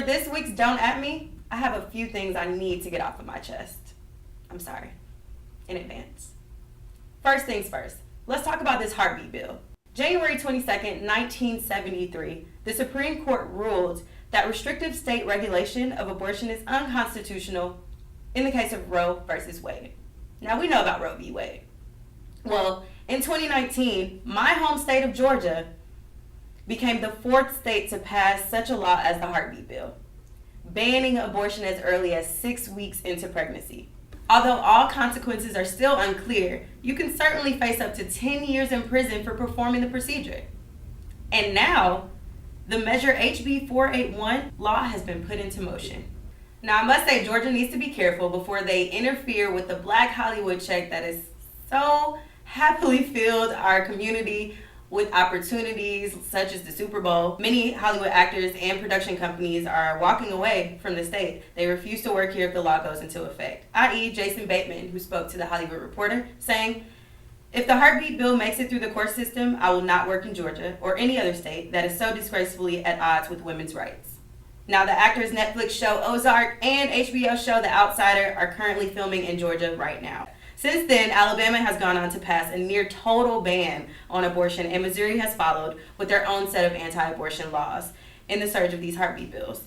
this week's Don't At Me, I have a few things I need to get off of my chest. I'm sorry. In advance. First things first, let's talk about this heartbeat bill. January 22nd, 1973, the Supreme Court ruled that restrictive state regulation of abortion is unconstitutional in the case of Roe versus Wade. Now, we know about Roe v. Wade. Well, in 2019, my home state of Georgia became the fourth state to pass such a law as the heartbeat bill, banning abortion as early as 6 weeks into pregnancy. Although all consequences are still unclear, you can certainly face up to 10 years in prison for performing the procedure. And now, the Measure HB 481 law has been put into motion. Now, I must say, Georgia needs to be careful before they interfere with the Black Hollywood check that is so happily filled our community with opportunities such as the Super Bowl. Many Hollywood actors and production companies are walking away from the state. They refuse to work here if the law goes into effect, i.e. Jason Bateman, who spoke to the Hollywood Reporter, saying, "If the heartbeat bill makes it through the court system, I will not work in Georgia or any other state that is so disgracefully at odds with women's rights." Now, the actor's Netflix show Ozark and HBO show The Outsider are currently filming in Georgia right now. Since then, Alabama has gone on to pass a near total ban on abortion, and Missouri has followed with their own set of anti-abortion laws in the surge of these heartbeat bills.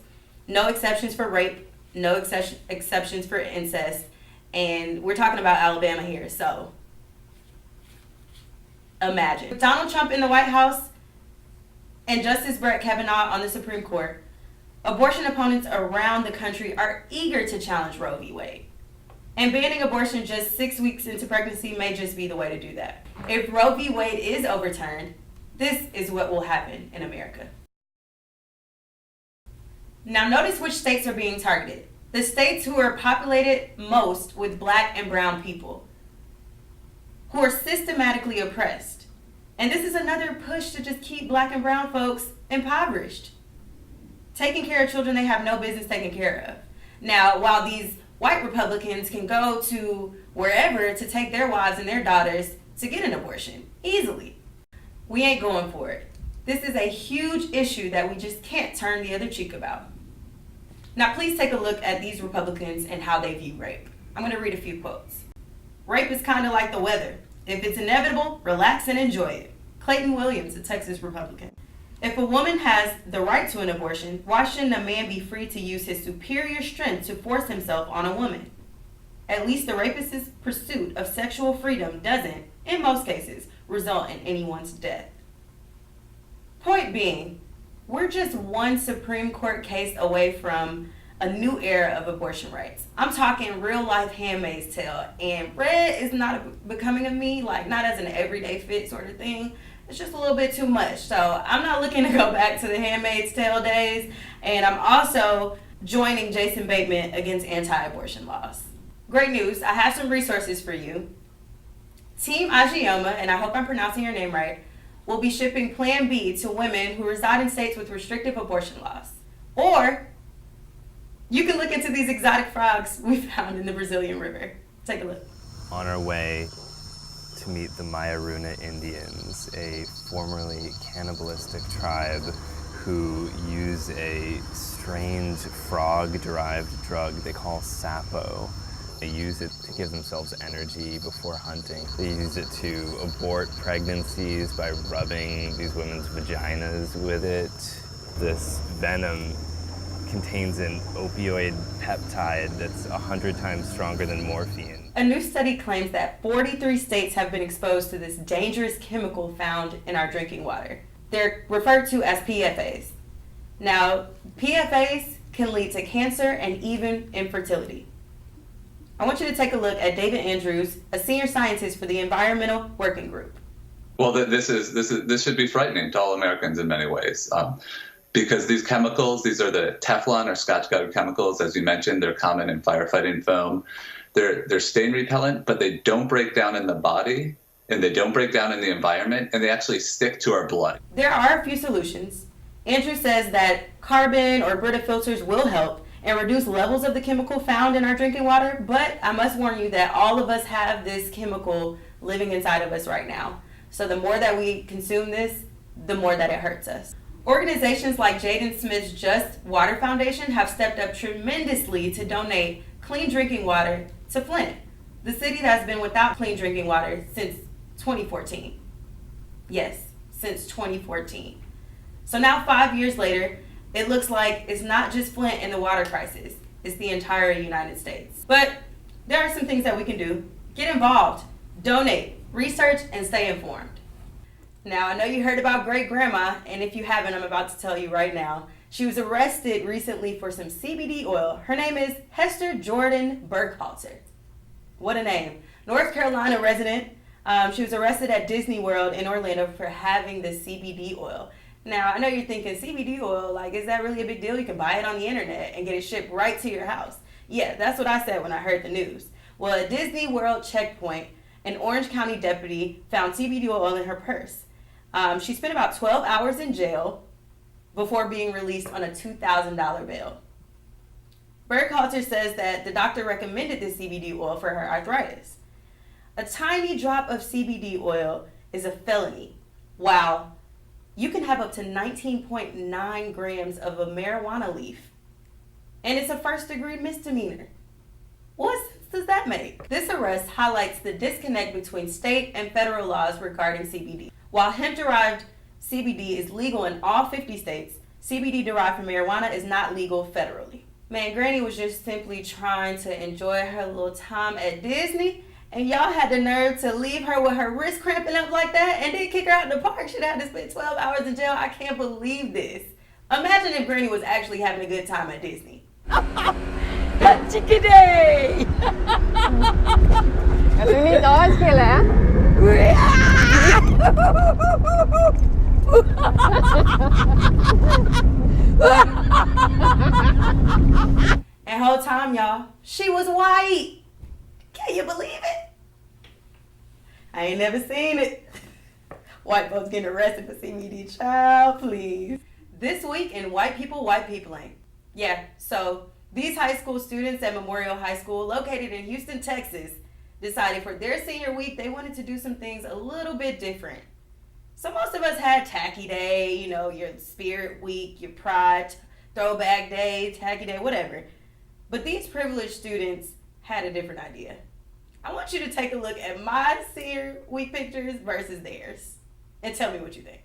No exceptions for rape, no exceptions for incest, and we're talking about Alabama here, so imagine. With Donald Trump in the White House and Justice Brett Kavanaugh on the Supreme Court, abortion opponents around the country are eager to challenge Roe v. Wade. And banning abortion just 6 weeks into pregnancy may just be the way to do that. If Roe v. Wade is overturned, this is what will happen in America. Now notice which states are being targeted. The states who are populated most with Black and brown people, who are systematically oppressed. And this is another push to just keep Black and brown folks impoverished, taking care of children they have no business taking care of. Now, while these white Republicans can go to wherever to take their wives and their daughters to get an abortion easily, we ain't going for it. This is a huge issue that we just can't turn the other cheek about. Now, please take a look at these Republicans and how they view rape. I'm going to read a few quotes. "Rape is kind of like the weather. If it's inevitable, relax and enjoy it." Clayton Williams, a Texas Republican. "If a woman has the right to an abortion, why shouldn't a man be free to use his superior strength to force himself on a woman? At least the rapist's pursuit of sexual freedom doesn't, in most cases, result in anyone's death." Point being, we're just one Supreme Court case away from a new era of abortion rights. I'm talking real life Handmaid's Tale, and red is not becoming of me, like not as an everyday fit sort of thing. It's just a little bit too much. So I'm not looking to go back to the Handmaid's Tale days. And I'm also joining Jason Bateman against anti-abortion laws. Great news. I have some resources for you. Team Agioma, and I hope I'm pronouncing your name right, will be shipping Plan B to women who reside in states with restrictive abortion laws. Or you can look into these exotic frogs we found in the Brazilian River. Take a look. On our way to meet the Mayaruna Indians, a formerly cannibalistic tribe who use a strange frog-derived drug they call sapo. They use it to give themselves energy before hunting. They use it to abort pregnancies by rubbing these women's vaginas with it. This venom contains an opioid peptide that's 100 times stronger than morphine. A new study claims that 43 states have been exposed to this dangerous chemical found in our drinking water. They're referred to as PFAS. Now, PFAS can lead to cancer and even infertility. I want you to take a look at David Andrews, a senior scientist for the Environmental Working Group. Well, this should be frightening to all Americans in many ways. Because these chemicals, these are the Teflon or Scotch guard chemicals, as you mentioned, they're common in firefighting foam. They're stain repellent, but they don't break down in the body, and they don't break down in the environment, and they actually stick to our blood. There are a few solutions. Andrew says that carbon or Brita filters will help and reduce levels of the chemical found in our drinking water, but I must warn you that all of us have this chemical living inside of us right now. So the more that we consume this, the more that it hurts us. Organizations like Jaden Smith's Just Water Foundation have stepped up tremendously to donate clean drinking water to Flint, the city that's been without clean drinking water since 2014. Yes, since 2014. So now 5 years later, it looks like it's not just Flint in the water crisis, it's the entire United States. But there are some things that we can do. Get involved, donate, research, and stay informed. Now, I know you heard about Great Grandma, and if you haven't, I'm about to tell you right now. She was arrested recently for some CBD oil. Her name is Hester Jordan Burkhalter. What a name. North Carolina resident. She was arrested at Disney World in Orlando for having the CBD oil. Now, I know you're thinking, CBD oil, like, is that really a big deal? You can buy it on the internet and get it shipped right to your house. Yeah, that's what I said when I heard the news. Well, at Disney World checkpoint, an Orange County deputy found CBD oil in her purse. She spent about 12 hours in jail before being released on a $2,000 bail. Burkhalter says that the doctor recommended the CBD oil for her arthritis. A tiny drop of CBD oil is a felony. Wow. You can have up to 19.9 grams of a marijuana leaf. And it's a first-degree misdemeanor. What sense does that make? This arrest highlights the disconnect between state and federal laws regarding CBD. While hemp-derived CBD is legal in all 50 states, CBD derived from marijuana is not legal federally. Man, Granny was just simply trying to enjoy her little time at Disney, and y'all had the nerve to leave her with her wrist cramping up like that and then kick her out in the park. She'd have to spend 12 hours in jail. I can't believe this. Imagine if Granny was actually having a good time at Disney. Chickadee! Eller lite avskille. And whole time, y'all, she was white. Can you believe it? I ain't never seen it. White folks getting arrested for CBD, child, please. This week in White Peopling. Yeah, so these high school students at Memorial High School, located in Houston, Texas, decided for their senior week they wanted to do some things a little bit different. So most of us had Tacky Day, you know, your Spirit Week, your Pride, Throwback Day, Tacky Day, whatever. But these privileged students had a different idea. I want you to take a look at my senior week pictures versus theirs and tell me what you think.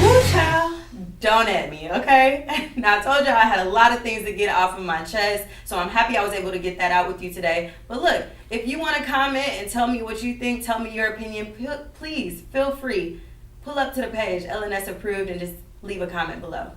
Woo, child. Don't at me, okay? Now, I told y'all I had a lot of things to get off of my chest, so I'm happy I was able to get that out with you today. But look, if you want to comment and tell me what you think, tell me your opinion, please feel free. Pull up to the page, LNS approved, and just leave a comment below.